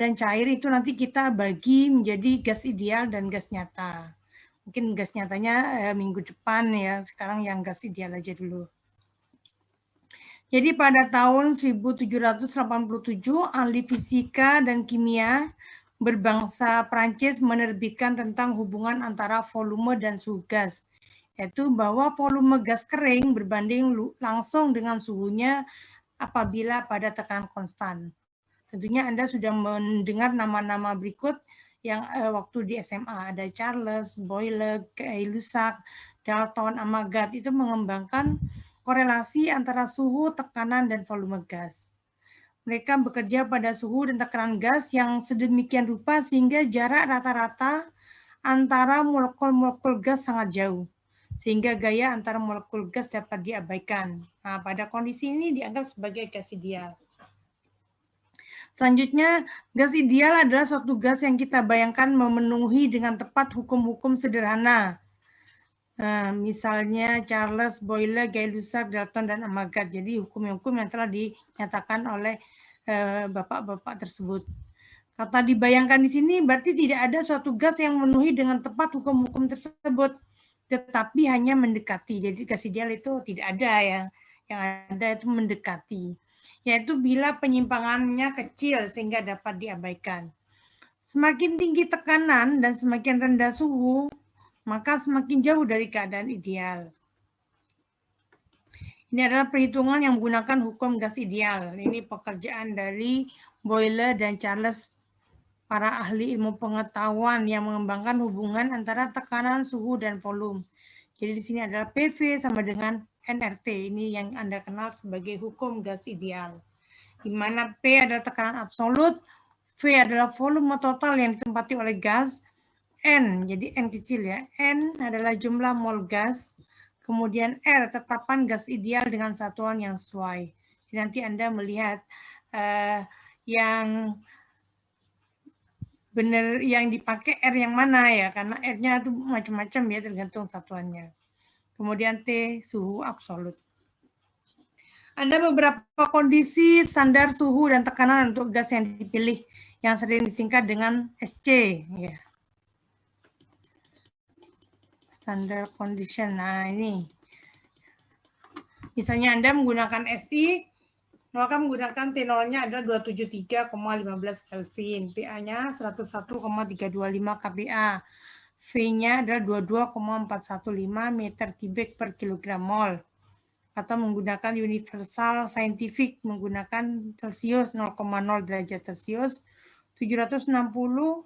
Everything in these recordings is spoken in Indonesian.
dan cair itu nanti kita bagi menjadi gas ideal dan gas nyata. Mungkin gas nyatanya minggu depan ya, sekarang yang gas ideal aja dulu. Jadi pada tahun 1787, ahli fisika dan kimia berbangsa Prancis menerbitkan tentang hubungan antara volume dan suhu gas, yaitu bahwa volume gas kering berbanding langsung dengan suhunya apabila pada tekanan konstan. Tentunya Anda sudah mendengar nama-nama berikut yang waktu di SMA, ada Charles, Boyle, Gay-Lussac, Dalton, Amagat, itu mengembangkan korelasi antara suhu, tekanan, dan volume gas. Mereka bekerja pada suhu dan tekanan gas yang sedemikian rupa sehingga jarak rata-rata antara molekul-molekul gas sangat jauh, sehingga gaya antara molekul gas dapat diabaikan. Nah, pada kondisi ini dianggap sebagai gas ideal. Selanjutnya, gas ideal adalah suatu gas yang kita bayangkan memenuhi dengan tepat hukum-hukum sederhana. Nah, misalnya Charles, Boyle, Gay-Lussac, Dalton, dan Amagat. Jadi hukum-hukum yang telah dinyatakan oleh bapak-bapak tersebut. Kata dibayangkan di sini berarti tidak ada suatu gas yang memenuhi dengan tepat hukum-hukum tersebut, tetapi hanya mendekati. Jadi gas ideal itu tidak ada ya, yang ada itu mendekati. Yaitu bila penyimpangannya kecil sehingga dapat diabaikan. Semakin tinggi tekanan dan semakin rendah suhu, maka semakin jauh dari keadaan ideal. Ini adalah perhitungan yang menggunakan hukum gas ideal. Ini pekerjaan dari Boyle dan Charles, para ahli ilmu pengetahuan yang mengembangkan hubungan antara tekanan, suhu, dan volume. Jadi di sini adalah PV sama dengan nRT. Ini yang Anda kenal sebagai hukum gas ideal. Di mana P adalah tekanan absolut, V adalah volume total yang ditempati oleh gas, N, jadi N kecil ya, N adalah jumlah mol gas, kemudian R, tetapan gas ideal dengan satuan yang sesuai. Jadi nanti Anda melihat yang benar yang dipakai R yang mana ya, karena R-nya itu macam-macam ya, tergantung satuannya. Kemudian T, suhu absolut. Ada beberapa kondisi standar suhu dan tekanan untuk gas yang dipilih, yang sering disingkat dengan SC. Ya. Standard condition. Nah ini. Misalnya Anda menggunakan SI, maka menggunakan T0-nya adalah 273,15 Kelvin, PA-nya 101,325 kPa, V-nya adalah 22,415 meter kubik per kilogram mol. Atau menggunakan universal scientific menggunakan Celsius 0,0 derajat Celsius, 760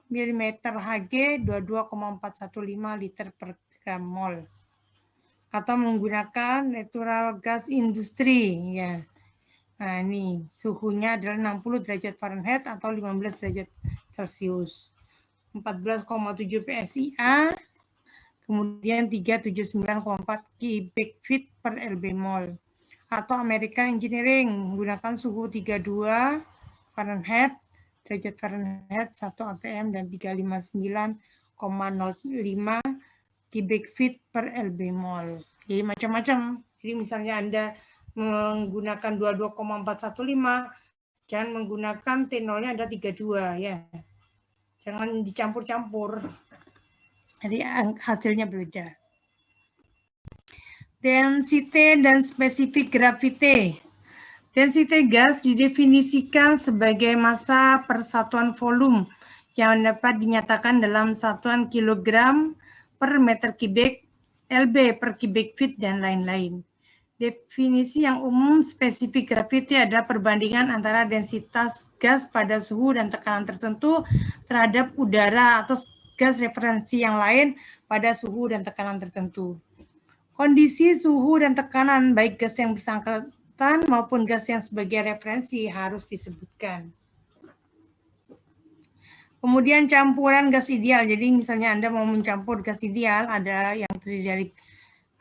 mm Hg 22,415 liter per gram mol. Atau menggunakan natural gas industri ya. Nah, ini suhunya adalah 60 derajat Fahrenheit atau 15 derajat Celcius. 14,7 PSIA, kemudian 379,4 cubic feet per lb mol. Atau American Engineering menggunakan suhu 32 Fahrenheit, derajat Fahrenheit 1 atm dan 359,05 cubic feet per lb mol. Jadi macam-macam. Jadi misalnya Anda menggunakan 22,415, jangan menggunakan T0-nya ada 32 ya. Jangan dicampur-campur. Jadi hasilnya beda. Density dan spesifik gravity. Density gas didefinisikan sebagai massa per satuan volume yang dapat dinyatakan dalam satuan kilogram per meter kubik, LB per cubic feet, dan lain-lain. Definisi yang umum spesifik gravity adalah perbandingan antara densitas gas pada suhu dan tekanan tertentu terhadap udara atau gas referensi yang lain pada suhu dan tekanan tertentu. Kondisi suhu dan tekanan baik gas yang bersangkutan maupun gas yang sebagai referensi harus disebutkan. Kemudian campuran gas ideal. Jadi misalnya Anda mau mencampur gas ideal, ada yang terdiri dari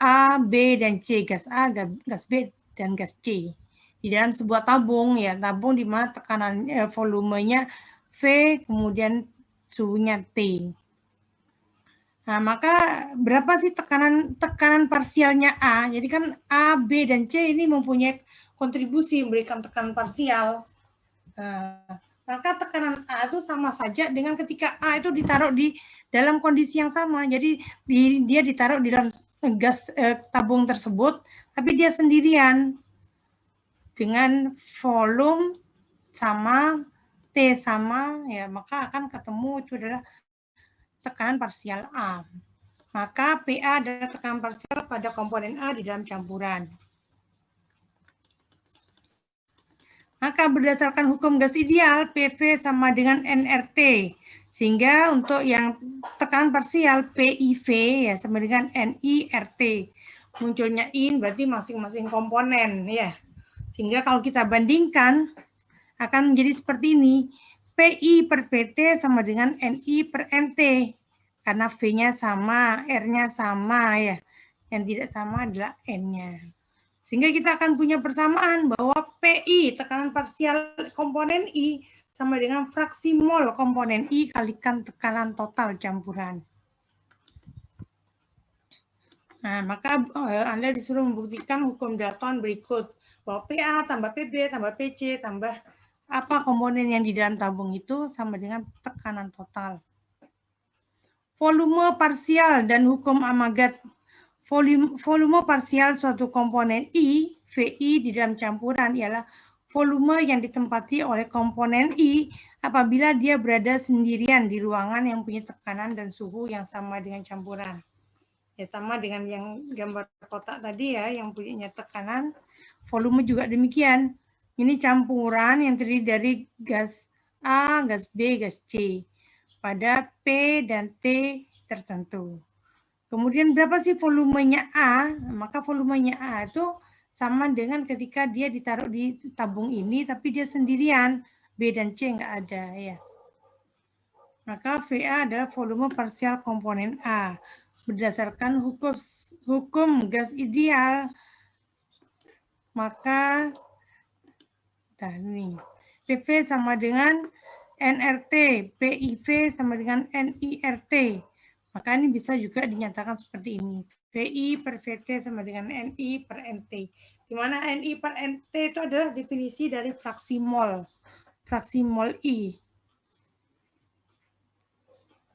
A, B, dan C, gas A, gas B, dan gas C. Di dalam sebuah tabung, ya, tabung di mana tekanan volumenya V, kemudian suhunya T. Nah, maka berapa sih tekanan parsialnya A? Jadi kan A, B, dan C ini mempunyai kontribusi memberikan tekanan parsial. Maka tekanan A itu sama saja dengan ketika A itu ditaruh di dalam kondisi yang sama. Jadi dia ditaruh di dalam gas tabung tersebut, tapi dia sendirian dengan volume sama T sama, ya maka akan ketemu itu adalah tekanan parsial A. Maka PA adalah tekanan parsial pada komponen A di dalam campuran. Maka berdasarkan hukum gas ideal, PV sama dengan nRT. Sehingga untuk yang tekanan parsial PIV ya sama dengan NIRT. Munculnya in berarti masing-masing komponen ya. Sehingga kalau kita bandingkan akan menjadi seperti ini. PI per PT sama dengan NI per NT. Karena V-nya sama, R-nya sama ya. Yang tidak sama adalah N-nya. Sehingga kita akan punya persamaan bahwa PI, tekanan parsial komponen I, sama dengan fraksi mol komponen I kalikan tekanan total campuran. Nah, maka Anda disuruh membuktikan hukum Dalton berikut. Bahwa PA tambah PB tambah PC tambah apa komponen yang di dalam tabung itu sama dengan tekanan total. Volume parsial dan hukum Amagat. Volume parsial suatu komponen I, VI di dalam campuran ialah volume yang ditempati oleh komponen I apabila dia berada sendirian di ruangan yang punya tekanan dan suhu yang sama dengan campuran. Ya sama dengan yang gambar kotak tadi ya, yang punya tekanan, volume juga demikian. Ini campuran yang terdiri dari gas A, gas B, gas C pada P dan T tertentu. Kemudian berapa sih volumenya A? Maka volumenya A itu sama dengan ketika dia ditaruh di tabung ini, tapi dia sendirian. B dan C nggak ada ya. Maka VA adalah volume parsial komponen A. Berdasarkan hukum gas ideal, maka nih, PV sama dengan nRT, PIV sama dengan NIRT. Maka ini bisa juga dinyatakan seperti ini. VI per VT sama dengan NI per NT. Di mana NI per NT itu adalah definisi dari fraksi mol I.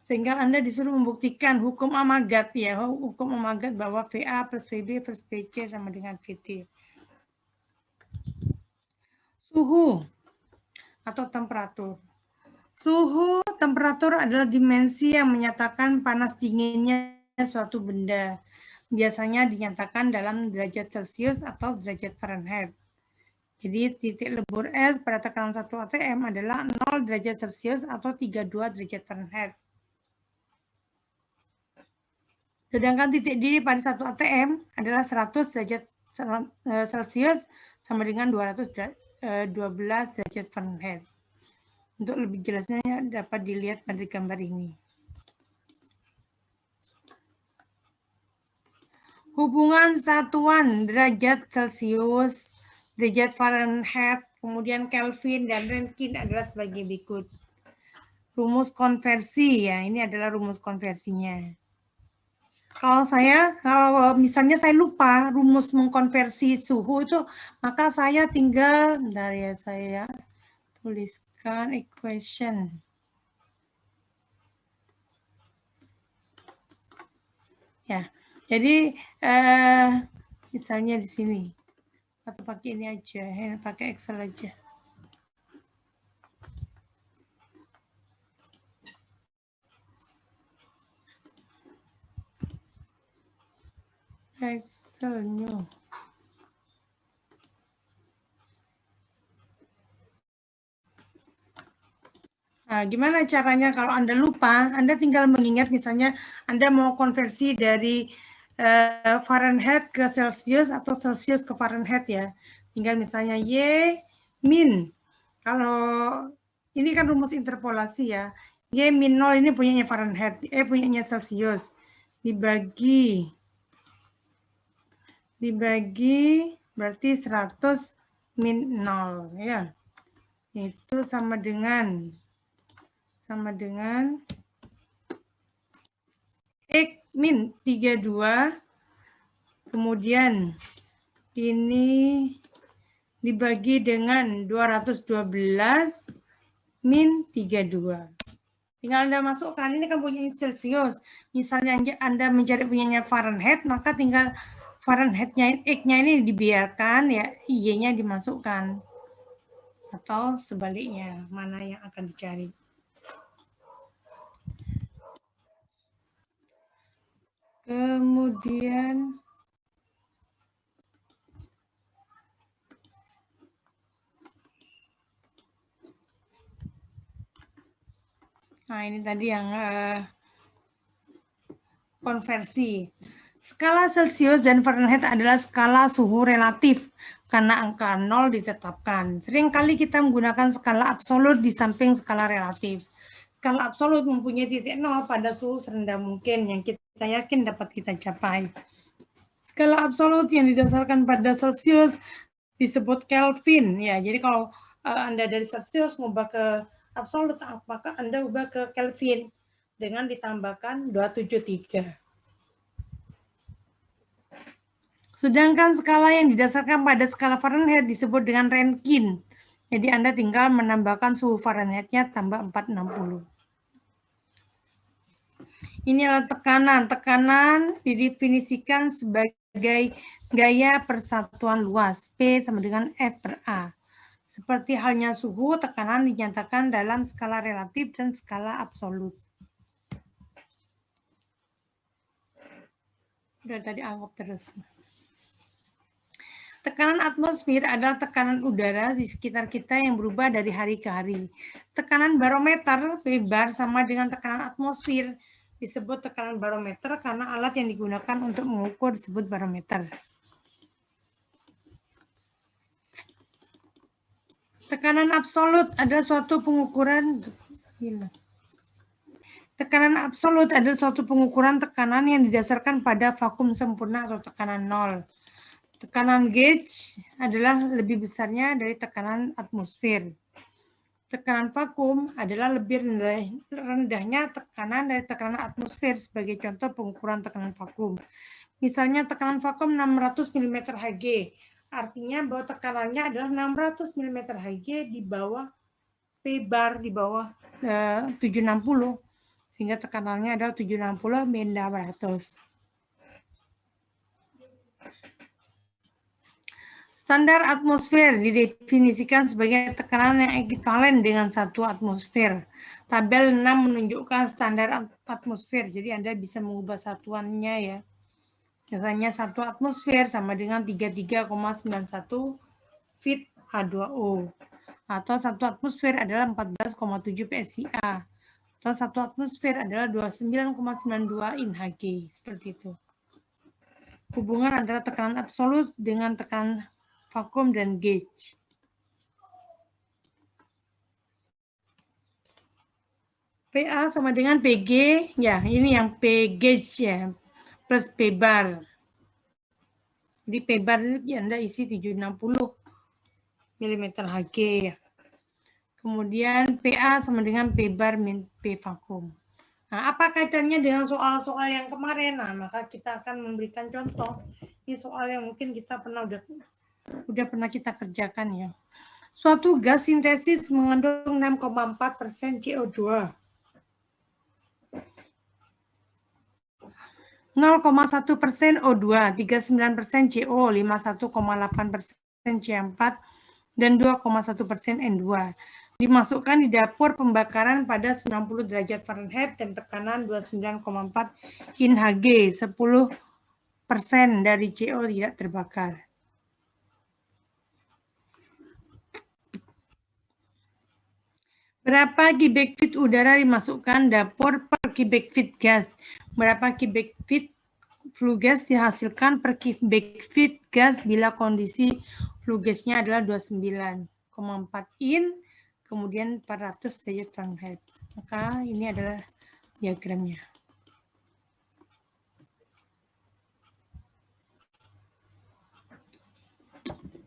Sehingga Anda disuruh membuktikan hukum Amagat ya, hukum Amagat bahwa VA plus VB plus PC sama dengan VT. Suhu atau temperatur. Suhu, temperatur adalah dimensi yang menyatakan panas dinginnya suatu benda. Biasanya dinyatakan dalam derajat Celcius atau derajat Fahrenheit. Jadi titik lebur S pada tekanan 1 atm adalah 0 derajat Celcius atau 32 derajat Fahrenheit. Sedangkan titik D pada 1 atm adalah 100 derajat Celcius sama dengan 212 derajat Fahrenheit. Untuk lebih jelasnya dapat dilihat pada gambar ini. Hubungan satuan derajat Celcius, derajat Fahrenheit, kemudian Kelvin dan Rentgen adalah sebagai berikut. Rumus konversi ya, ini adalah rumus konversinya. Kalau misalnya saya lupa rumus mengkonversi suhu itu, maka saya tinggal, bentar ya saya tuliskan equation. Ya, jadi misalnya di sini atau pakai ini aja, pakai Excel aja. Excel new. Nah, gimana caranya kalau Anda lupa? Anda tinggal mengingat misalnya Anda mau konversi dari Fahrenheit ke Celsius atau Celsius ke Fahrenheit ya. Tinggal misalnya Y min. Kalau ini kan rumus interpolasi ya. Y min 0 ini punyanya Fahrenheit, punyanya Celsius. Dibagi berarti 100 min 0 ya. Itu sama dengan X min 32, kemudian ini dibagi dengan 212 min 32. Tinggal Anda masukkan, ini kan punya Celsius. Misalnya Anda mencari punyanya Fahrenheit, maka tinggal Fahrenheit-nya, X-nya ini dibiarkan, ya Y-nya dimasukkan. Atau sebaliknya, mana yang akan dicari. Kemudian nah ini tadi yang konversi. Skala Celsius dan Fahrenheit adalah skala suhu relatif karena angka 0 ditetapkan. Seringkali kita menggunakan skala absolut di samping skala relatif. Skala absolut mempunyai titik 0 pada suhu serendah mungkin yang kita yakin dapat kita capai. Skala absolut yang didasarkan pada Celsius disebut Kelvin. Ya, jadi kalau Anda dari Celsius mengubah ke absolut, maka Anda ubah ke Kelvin dengan ditambahkan 273. Sedangkan skala yang didasarkan pada skala Fahrenheit disebut dengan Rankine. Jadi Anda tinggal menambahkan suhu Fahrenheit-nya tambah 460. Ini adalah tekanan. Tekanan didefinisikan sebagai gaya persatuan luas. P sama dengan F per A. Seperti halnya suhu, tekanan dinyatakan dalam skala relatif dan skala absolut. Udah tadi anggap terus. Tekanan atmosfer adalah tekanan udara di sekitar kita yang berubah dari hari ke hari. Tekanan barometer P bar sama dengan tekanan atmosfer. Disebut tekanan barometer karena alat yang digunakan untuk mengukur disebut barometer. Tekanan absolut adalah suatu pengukuran tekanan yang didasarkan pada vakum sempurna atau tekanan nol. Tekanan gauge adalah lebih besarnya dari tekanan atmosfer. Tekanan vakum adalah lebih rendahnya tekanan dari tekanan atmosfer sebagai contoh pengukuran tekanan vakum. Misalnya tekanan vakum 600 mm Hg, artinya bahwa tekanannya adalah 600 mm Hg di bawah P bar, di bawah 760, sehingga tekanannya adalah 760 mW. Standar atmosfer didefinisikan sebagai tekanan yang ekivalen dengan 1 atmosfer. Tabel 6 menunjukkan standar atmosfer, jadi Anda bisa mengubah satuannya ya. Biasanya 1 atmosfer sama dengan 33,91 feet H2O. Atau 1 atmosfer adalah 14,7 PSIA. Atau 1 atmosfer adalah 29,92 in Hg. Seperti itu. Hubungan antara tekanan absolut dengan tekanan vakum dan gauge. PA sama dengan PG, ya ini yang P gauge ya, plus P bar. Jadi P bar ini Anda isi 760 mm Hg ya. Kemudian PA sama dengan P bar min P vakum. Nah, apa kaitannya dengan soal-soal yang kemarin? Nah, maka kita akan memberikan contoh. Ini soal yang mungkin kita udah pernah kita kerjakan ya. Suatu gas sintesis mengandung 6,4% CO2. 0,1% O2, 39% CO, 51,8% C4, dan 2,1% N2. Dimasukkan di dapur pembakaran pada 90 derajat Fahrenheit dan tekanan 29,4 in Hg, 10% dari CO tidak terbakar. Berapa cubic feet udara dimasukkan dapur per cubic feet gas? Berapa cubic feet flue gas dihasilkan per cubic feet gas bila kondisi flue gasnya adalah 29,4 in, kemudian 400 derajat Fahrenheit. Maka ini adalah diagramnya.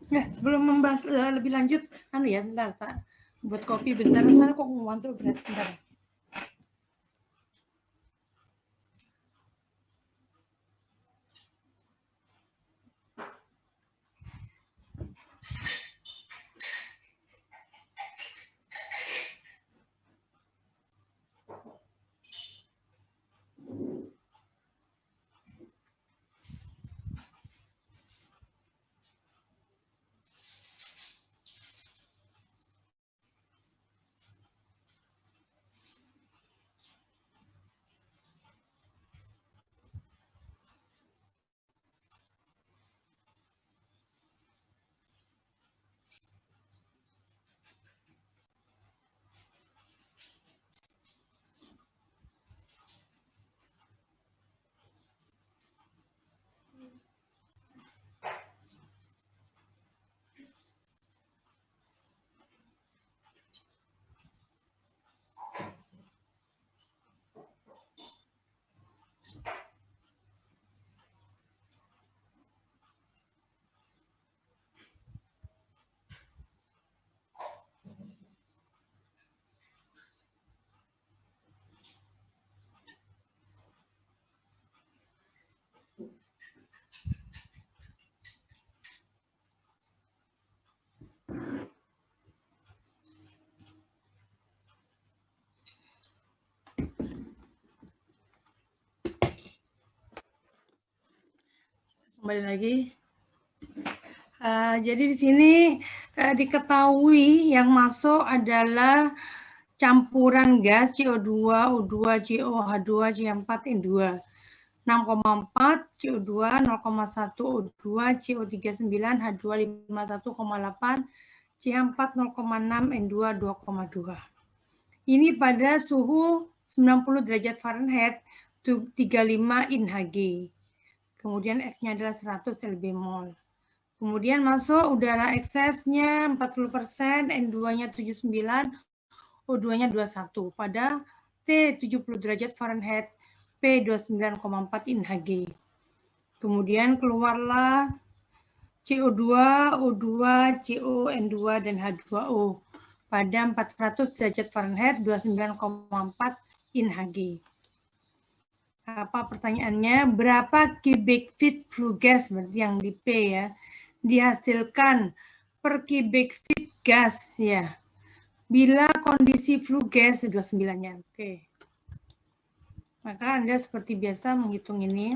Nah, sebelum membahas lebih lanjut, bentar, Pak. Buat kopi bentar, saya kok ngantuk berat bentar. kembali lagi. Jadi di sini diketahui yang masuk adalah campuran gas CO2, O2, CO, H2, C4, N2. 6,4 CO2, 0,1 O2, CO39, H2 51,8, C4 0,6, N2 2,2. Ini pada suhu 90 derajat Fahrenheit, 35 in Hg. Kemudian F-nya adalah 100 lb/mol. Kemudian masuk udara eksesnya 40%, N2-nya 79, O2-nya 21 pada T 70 derajat Fahrenheit, P 29,4 in Hg. Kemudian keluarlah CO2, O2, CO, N2, dan H2O pada 400 derajat Fahrenheit, 29,4 in Hg. Apa pertanyaannya? Berapa cubic feet flue gas, berarti yang di P ya, dihasilkan per cubic feet gas ya, bila kondisi flue gas 29-nya. Oke. Maka Anda seperti biasa menghitung ini.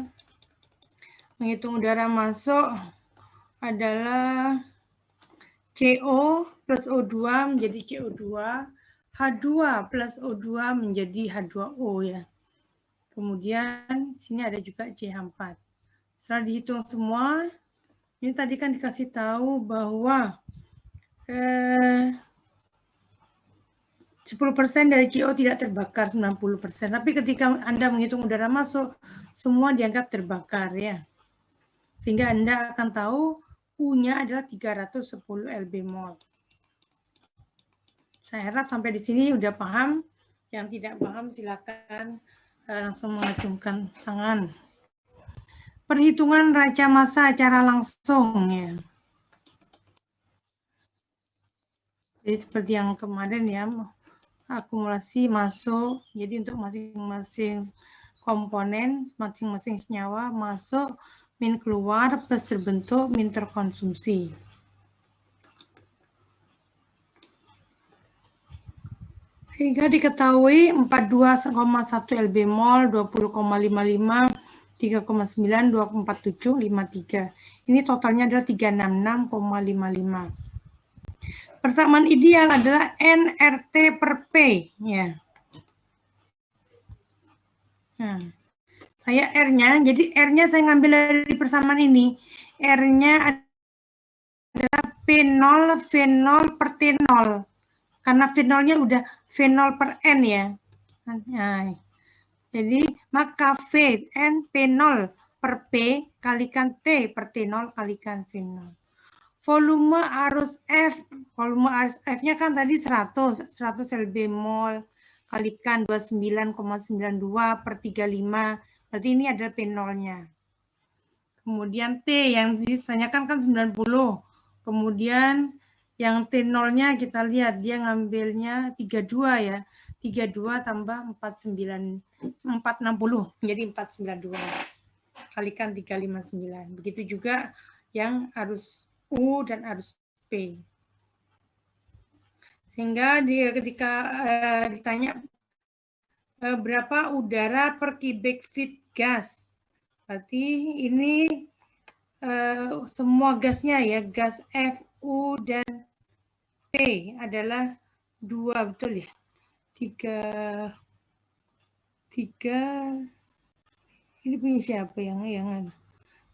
Menghitung udara masuk adalah CO plus O2 menjadi CO2, H2 plus O2 menjadi H2O ya. Kemudian sini ada juga CH4. Setelah dihitung semua, ini tadi kan dikasih tahu bahwa 10% dari CO tidak terbakar, 90%. Tapi ketika Anda menghitung udara masuk, semua dianggap terbakar ya. Sehingga Anda akan tahu U-nya adalah 310 lb/mol. Saya harap sampai di sini udah paham. Yang tidak paham silakan langsung mengacungkan tangan. Perhitungan raca massa secara langsung ya. Jadi seperti yang kemarin ya, akumulasi masuk. Jadi untuk masing-masing komponen, masing-masing senyawa masuk, min keluar, plus terbentuk, min terkonsumsi. Hingga diketahui 42,1 lb/mol, 20,55, 3,9, 2,47, 53. Ini totalnya adalah 366,55. Persamaan ideal adalah nRT per P. Ya. Nah, saya R-nya, jadi R-nya saya ngambil dari persamaan ini. R-nya adalah P0 V0 per T0. Karena V0-nya udah V0 per N ya. Nah, jadi maka V N P0 per P kalikan T per T0 kalikan V0. Volume arus F-nya kan tadi 100 lb/mol kalikan 29,92 per 35, berarti ini adalah P0-nya. Kemudian T yang ditanyakan kan 90, kemudian yang T0-nya kita lihat dia ngambilnya 32 ya, 32 tambah 460 menjadi 492 kalikan 359. Begitu juga yang arus U dan arus P. Sehingga dia ketika ditanya berapa udara per cubic feet gas, berarti ini semua gasnya ya, gas F, U, dan P adalah 2, betul ya? 3 ini punya siapa yang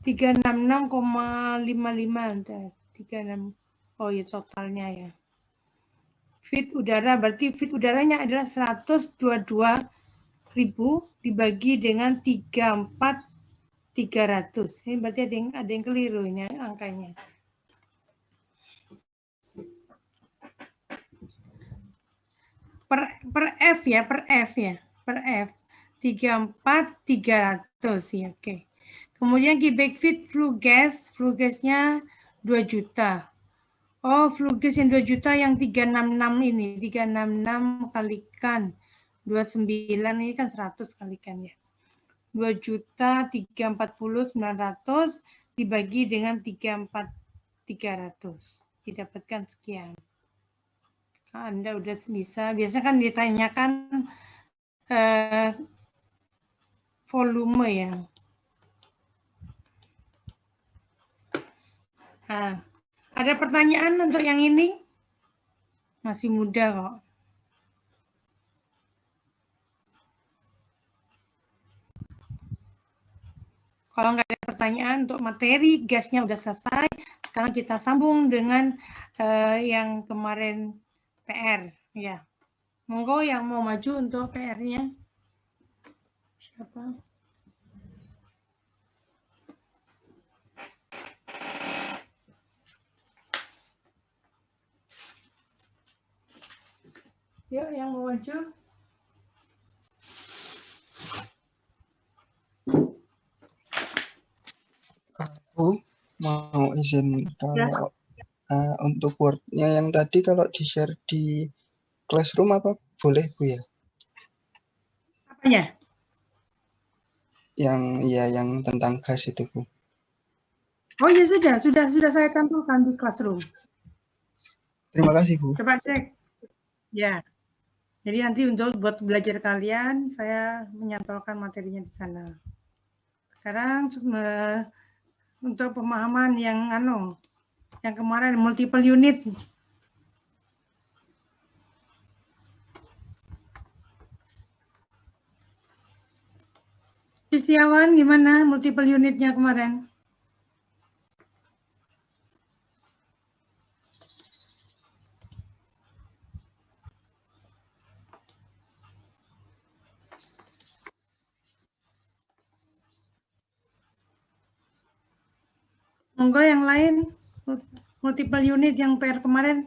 366,55, 36. Oh ya, totalnya ya. Feet udara, berarti feet udaranya adalah 122.000 dibagi dengan 34.300. Ini berarti ada yang keliru ini angkanya. Per F ya, per F. 34.300 ya, oke. Kemudian cubic feet flue gasnya 2 juta. Oh, flue gas yang 2 juta yang 366 ini, 366 kalikan 29 ini kan 100 kalikan ya. 2.340.900 dibagi dengan 34.300. Didapatkan sekian. Anda udah bisa, biasanya kan ditanyakan volume ya. Ada pertanyaan untuk yang ini? Masih muda kok. Kalau nggak ada pertanyaan untuk materi, gasnya udah selesai. Sekarang kita sambung dengan yang kemarin PR. Ya, monggo yang mau maju untuk PR-nya. Siapa? Yuk, yang mau maju. Aku mau izin kalau untuk Word-nya yang tadi kalau di-share di Classroom apa boleh Bu ya? Apanya? Yang tentang gas itu Bu. Oh ya sudah saya tampilkan di Classroom. Terima kasih Bu. Coba cek. Ya. Jadi nanti buat belajar kalian, saya menyantolkan materinya di sana. Sekarang untuk pemahaman yang kemarin multiple unit. Pistiawan gimana multiple unitnya kemarin? Monggo yang lain multiple unit yang PR kemarin.